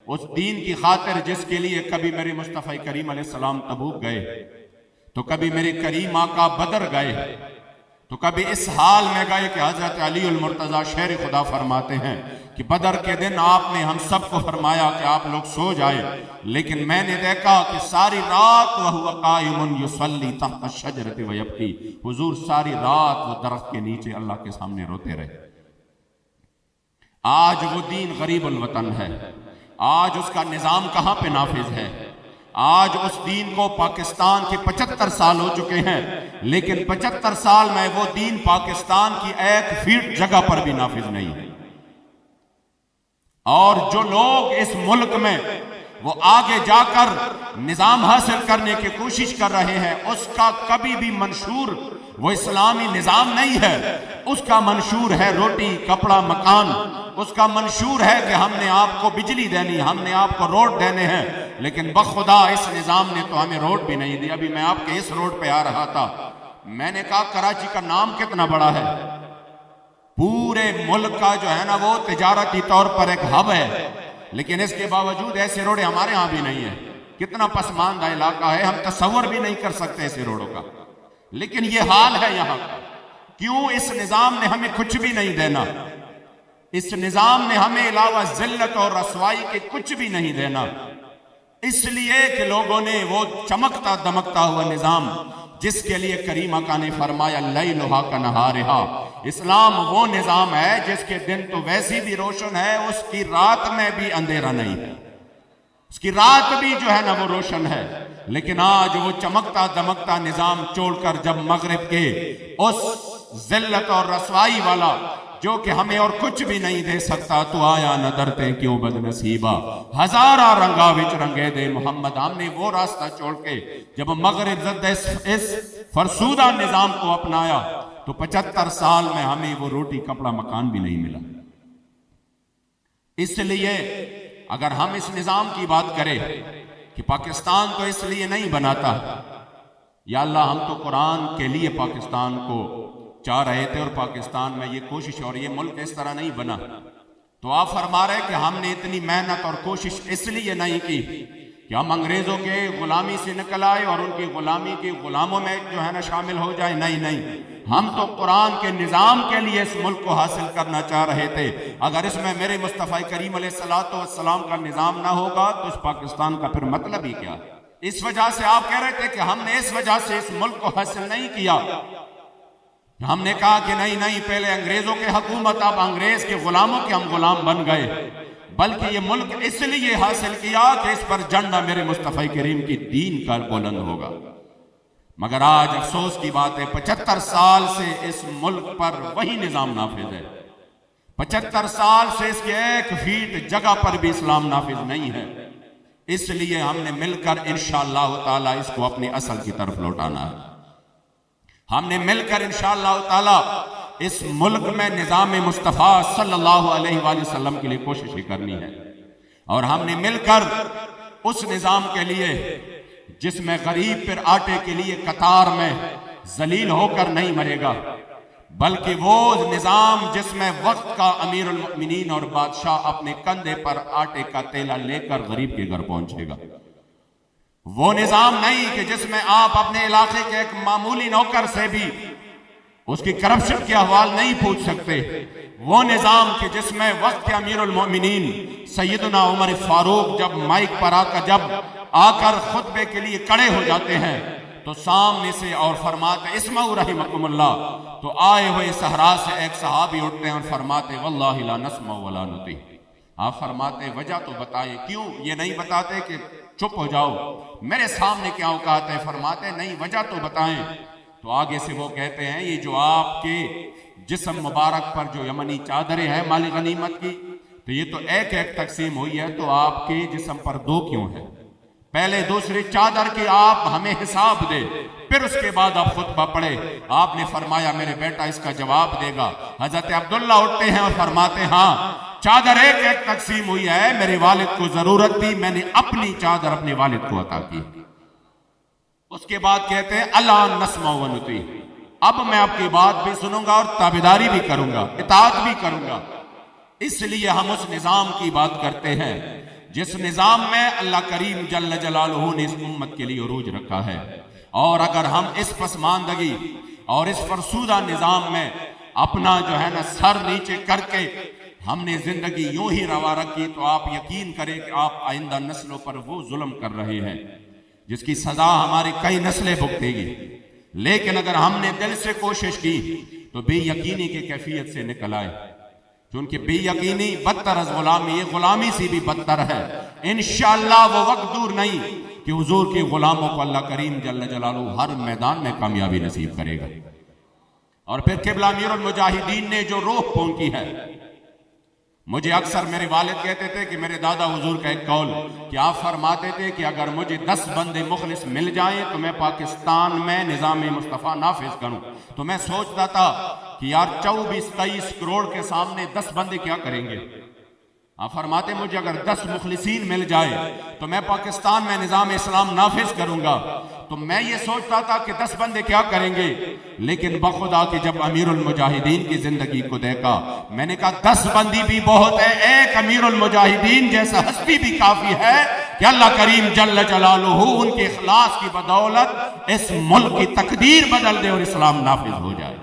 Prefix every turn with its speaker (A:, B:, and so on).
A: उस दीन की खातिर जिसके लिए कभी मेरे मुस्तफ़ा करीम अलैहिस्सलाम तबूक गए, तो कभी मेरे करीम आका बदर गए, तो कभी इस हाल में गए कि हजरत अली उल मुर्तजा शेर खुदा फरमाते हैं कि बदर के दिन आपने हम सबको फरमाया कि आप लोग सो जाए, लेकिन मैंने देखा कि सारी रात वह कायमुन युसल्ली तहत शजरति व यबकी, हुजूर सारी रात वो दरख्त के नीचे अल्लाह के सामने रोते रहे। आज वो दीन गरीबुल वतन है, आज उसका निजाम कहां पे नाफिज है। आज उस दीन को पाकिस्तान के 75 साल हो चुके हैं, लेकिन 75 साल में वो दीन पाकिस्तान की 1 फीट जगह पर भी नाफिज नहीं है। और जो लोग इस मुल्क में वो आगे जाकर निजाम हासिल करने की कोशिश कर रहे हैं, उसका कभी भी मंशूर वो इस्लामी निजाम नहीं है। उसका मंशूर है रोटी कपड़ा मकान, उसका मंशूर है कि हमने आपको बिजली देनी, हमने आपको रोड देने हैं, लेकिन बखुदा इस निजाम ने तो हमें रोड भी नहीं दी। अभी मैं आपके इस रोड पे आ रहा था, मैंने कहा कराची का नाम कितना बड़ा है, पूरे मुल्क का जो है ना वो तिजारती तौर पर एक हब है, लेकिन इसके बावजूद ऐसे रोड हमारे यहां भी नहीं है। कितना पसमानदा इलाका है, हम तसव्वुर भी नहीं कर सकते ऐसे रोडों का, लेकिन ये हाल है यहां का। क्यों? इस निजाम ने हमें कुछ भी नहीं देना, इस निजाम ने हमें अलावा जिल्लत और रसवाई के कुछ भी नहीं देना, इसलिए कि लोगों ने वो चमकता दमकता हुआ निजाम जिसके लिए करीम आका ने फरमाया लैलुहा का नहारिहा, इस्लाम वो निजाम है जिसके दिन तो वैसी भी रोशन है, उसकी रात में भी अंधेरा नहीं है, उसकी रात भी जो है ना वो रोशन है। लेकिन आज वो चमकता दमकता निजाम छोड़कर जब मगरिब के उस जिल्लत और रसवाई वाला जो कि हमें और कुछ भी नहीं दे सकता, तो आया न डरते क्यों बदनसीबा, हजारा रंगा विच रंगे दे मोहम्मद, हमने वो रास्ता छोड़ के जब मगरिब इस फरसूदा निजाम को अपनाया तो 75 साल में हमें वो रोटी कपड़ा मकान भी नहीं मिला। इसलिए अगर हम इस निजाम की बात करें कि पाकिस्तान तो इसलिए नहीं बनाता, या अल्लाह हम तो कुरान के लिए पाकिस्तान को चाह रहे थे और पाकिस्तान में ये कोशिश और ये मुल्क इस तरह नहीं बना, तो आप फरमा रहे कि हमने इतनी मेहनत और कोशिश इसलिए नहीं की कि हम अंग्रेजों के गुलामी से निकल आए और उनकी गुलामी के गुलामों में जो है ना शामिल हो जाए। नहीं नहीं, हम तो कुरान के निजाम के लिए इस मुल्क को हासिल करना चाह रहे थे। अगर इसमें मेरे मुस्तफ़ा करीम अलैहिस्सलातु वस्सलाम का निजाम ना होगा तो इस पाकिस्तान का फिर मतलब ही क्या। इस वजह से आप कह रहे थे कि हमने इस वजह से इस मुल्क को हासिल नहीं किया, हमने कहा कि नहीं नहीं, पहले अंग्रेजों के हुकूमत, अब अंग्रेज के गुलामों के हम गुलाम बन गए, बल्कि ये मुल्क इसलिए हासिल किया कि इस पर झंडा मेरे मुस्तफ़ा करीम की दीन का बुलंद होगा। मगर आज अफसोस की बात है 75 साल से इस मुल्क पर वही निजाम नाफिज है, 75 साल से इसके 1 फीट जगह पर भी इस्लाम नाफिज नहीं है। इसलिए हमने मिलकर इंशाअल्लाह ताला इसको अपनी असल की तरफ लौटाना है। हमने मिलकर इंशाअल्लाह ताला इस मुल्क में निजाम मुस्तफ़ा सल्लल्लाहु अलैहि वसल्लम के लिए कोशिश करनी है, और हमने मिलकर उस निजाम के लिए जिसमें गरीब फिर आटे के लिए कतार में जलील होकर नहीं मरेगा, बल्कि वो निजाम जिसमें वक्त का अमीरुल मोमिनीन और बादशाह अपने कंधे पर आटे का तेला लेकर गरीब के घर पहुंचेगा। वो निजाम नहीं कि जिसमें आप अपने इलाके के एक मामूली नौकर से भी उसकी करप्शन के अहवाल नहीं पूछ सकते। वो निजाम कि जिसमें वक्त के अमीरुल मोमिनीन सैयदना उमर फारूक जब माइक पर आकर खुतबे के लिए खड़े हो जाते हैं तो सामने से और फरमाते इस्माउ रहिमकुमुल्लाह, तो आए हुए सहरा से एक सहाबी उठते हैं और फरमाते वल्लाहि ला नस्माउ वला नुती। आप फरमाते वजह तो बताए, क्यों? ये नहीं बताते कि चुप हो जाओ, मेरे सामने क्या औकात है। फरमाते नहीं, वजह तो बताएं। तो आगे से वो कहते हैं ये जो आपके जिस्म मुबारक पर जो यमनी चादरें हैं माली गनीमत की, तो ये तो एक एक तकसीम हुई है, तो आपके जिस्म पर 2 क्यों है? पहले दूसरी चादर की आप हमें हिसाब दे, फिर उसके बाद आप खुतबा पढ़े। आपने फरमाया मेरे बेटा इसका जवाब देगा। हजरत अब्दुल्ला उठते हैं और फरमाते हाँ, चादर एक एक तकसीम हुई है, मेरे वालिद को जरूरत थी, मैंने अपनी चादर अपने वालिद को अता की। उसके बाद कहते हैं अल्लाह नस्मा व नुती, अब मैं आपकी बात भी सुनूंगा और ताबेदारी भी करूंगा, इताअत भी करूंगा। इसलिए हम उस निजाम की बात करते हैं जिस निजाम में अल्लाह करीम जल्ल जलालुहू ने इस उम्मत के लिए उरूज रखा है। और अगर हम इस पसमानदगी और इस फरसूदा निजाम में अपना जो है ना सर नीचे करके हमने जिंदगी यूं ही रवा रखी, तो आप यकीन करें कि आप आइंदा नस्लों पर वो जुल्म कर रहे हैं जिसकी सजा हमारी कई नस्लें भुगतेगी। लेकिन अगर हमने दिल से कोशिश की तो बेयकीनी की कैफियत से निकल आए, क्योंकि बेयकीनी बदतर अज गुलामी, ये गुलामी से भी बदतर है। इंशाअल्लाह वो वक्त दूर नहीं कि हुजूर के गुलामों को अल्लाह करीम जल्ल जलालुहू हर मैदान में कामयाबी नसीब करेगा। और फिर क़िबला अमीरुल मुजाहिदीन ने जो रूह फूंकी है, मुझे अक्सर मेरे वालिद कहते थे कि मेरे दादा हुजूर का एक कौल कि आप फरमाते थे कि अगर मुझे 10 बंदे मुखलिस मिल जाएं तो मैं पाकिस्तान में निज़ाम मुस्तफ़ा नाफिज करूं। तो मैं सोचता था कि यार 24-23 करोड़ के सामने 10 बंदे क्या करेंगे। आप फरमाते मुझे अगर 10 मुखलिसीन मिल जाए तो मैं पाकिस्तान में निज़ाम इस्लाम नाफिज करूंगा। तो मैं ये सोचता था कि 10 बंदे क्या करेंगे, लेकिन बखुदा कि जब अमीरुल मुजाहिदीन की जिंदगी को देखा, मैंने कहा 10 बंदी भी बहुत है, एक अमीरुल मुजाहिदीन जैसा हस्ती भी काफी है कि अल्लाह करीम जल्ल जलालुहू उनके इखलास की बदौलत इस मुल्क की तकदीर बदल दे और इस्लाम नाफिज हो जाए।